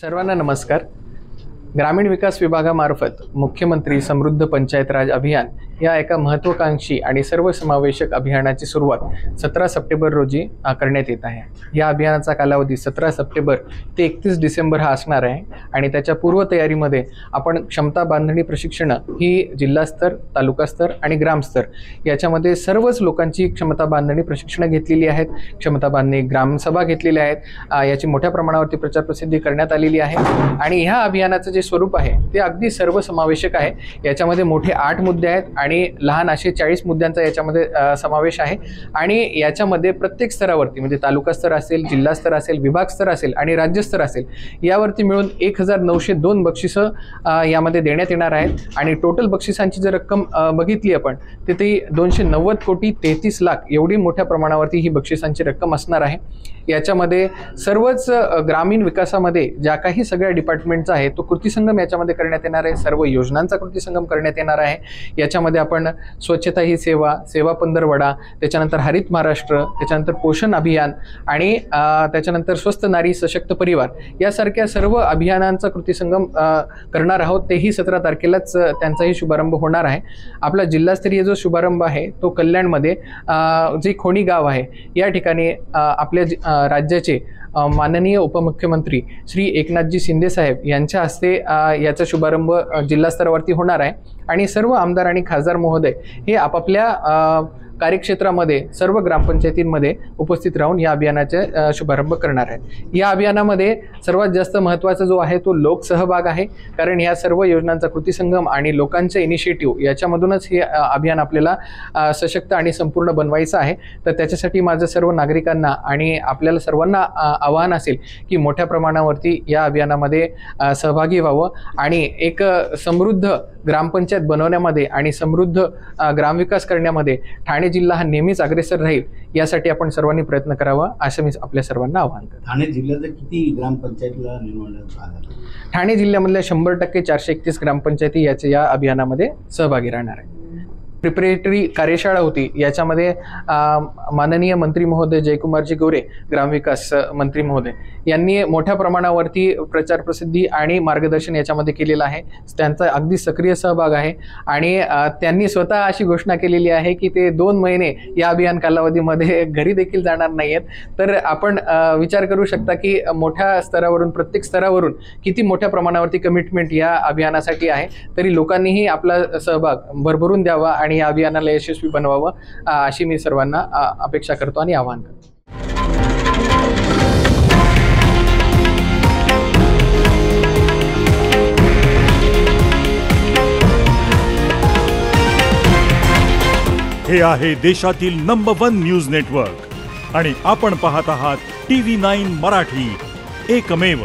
सर्वांना नमस्कार। ग्रामीण विकास विभागामार्फत मुख्यमंत्री समृद्ध पंचायत राज अभियान या एका महत्त्वाकांक्षी आणि सर्वसमावेशक अभियानाची सुरुवात 17 सप्टेंबर रोजी करण्यात येत आहे। या अभियानाचा कालावधी 17 सप्टेंबर ते 31 डिसेंबर हा असणार आहे आणि त्याच्या पूर्वतयारीमध्ये आपण क्षमता बांधणी प्रशिक्षण ही जिल्हास्तर, तालुकास्तर आणि ग्रामस्तर याच्यामध्ये सर्वच लोकांची क्षमता बांधणी प्रशिक्षण घेतलेली आहेत। क्षमता बांधणी ग्रामसभा घेतलेल्या आहेत। याची मोठ्या प्रमाणावरती प्रचार प्रसिद्धी करण्यात आलेली आहे आणि ह्या अभियानाचं जे स्वरूप आहे ते अगदी सर्वसमावेशक आहे। याच्यामध्ये मोठे 8 मुद्दे आहेत आणि लहान असे 40 मुद्द्यांचा याच्यामध्ये समावेश आहे आणि याच्यामध्ये प्रत्येक स्तरावरती म्हणजे तालुका स्तर असेल, जिल्हा स्तर असेल, विभाग स्तर असेल आणि राज्यस्तर असेल यावरती मिळून 1902 बक्षिसं यामध्ये देण्यात येणार आहेत आणि टोटल बक्षिसांची जर रक्कम बघितली आपण तर ती 290 कोटी 33 लाख एवढी मोठ्या प्रमाणावरती ही बक्षिसांची रक्कम असणार आहे। याच्यामध्ये सर्वच ग्रामीण विकासामध्ये ज्या काही सगळ्या डिपार्टमेंटचा आहे तो कृतीसंगम याच्यामध्ये करण्यात येणार आहे। सर्व योजनांचा कृतीसंगम करण्यात येणार आहे। याच्यामध्ये आपण स्वच्छता ही सेवा, सेवा पंधरवडा, त्याच्यानंतर हरित महाराष्ट्र, त्याच्यानंतर पोषण अभियान आणि त्याच्यानंतर स्वस्थ नारी सशक्त परिवार यासारख्या सर्व अभियानांचा कृतीसंगम करणार आहोत। तेही 17 तारखेलाच त्यांचाही शुभारंभ होणार आहे। आपला जिल्हास्तरीय जो शुभारंभ आहे तो कल्याणमध्ये जे खोणी गाव आहे या ठिकाणी आपल्या राज्याचे माननीय उपमुख्यमंत्री श्री एकनाथजी शिंदे साहेब यांच्या हस्ते याचा शुभारंभ जिल्हा स्तरावरती होणार आहे आणि सर्व आमदार आणि खासदार महोदय हे आपापल्या कार्यक्षेत्रामध्ये सर्व ग्रामपंचायतींमध्ये उपस्थित राहून या अभियानाचे शुभारंभ करणार आहे। या अभियानामध्ये सर्वात जास्त महत्त्वाचा जो आहे तो लोकसहभाग आहे, कारण या सर्व योजनांचा कृतीसंगम आणि लोकांचे इनिशिएटिव्ह याच्यामधूनच हे अभियान आपल्याला सशक्त आणि संपूर्ण बनवायचं आहे। तर त्याच्यासाठी माझं सर्व नागरिकांना आणि आपल्याला सर्वांना आवाहन असेल की मोठ्या प्रमाणावरती या अभियानामध्ये सहभागी व्हावं आणि एक समृद्ध ग्रामपंचायत बनवण्यामध्ये आणि समृद्ध ग्रामविकास करण्यामध्ये ठाणे जिल्हा हा नेहमीच अग्रेसर राहील यासाठी आपण सर्वांनी प्रयत्न करावा असं मी आपल्या सर्वांना आवाहन करतो। ठाणे जिल्ह्यात किती ग्रामपंचायतीला निवडण्यात आलं? ठाणे जिल्ह्यामधल्या 100% 431 ग्रामपंचायती या अभियानामध्ये सहभागी राहणार आहे। प्रिपरेटरी कार्यशाळा होती, याच्यामध्ये माननीय मंत्री महोदय जयकुमारजी गोरे ग्रामविकास मंत्री महोदय यांनी मोठ्या प्रमाणावरती प्रचार प्रसिद्धी आणि मार्गदर्शन याच्यामध्ये केलेलं आहे। त्यांचा अगदी सक्रिय सहभाग आहे आणि त्यांनी स्वतः अशी घोषणा केलेली आहे की ते 2 महिने या अभियान कालावधीमध्ये घरी देखील जाणार नाहीत। तर आपण विचार करू शकता की मोठ्या स्तरावरून, प्रत्येक स्तरावरून किती मोठ्या प्रमाणावरती कमिटमेंट या अभियानासाठी आहे। तरी लोकांनीही आपला सहभाग भरभरून द्यावा आणि या अभियानाला यशस्वी बनवावं अशी मी सर्वांना अपेक्षा करतो आणि आवाहन करतो। हे आहे देशातील नंबर 1 न्यूज नेटवर्क आणि आपण पाहत आहात TV9 मराठी, एकमेव।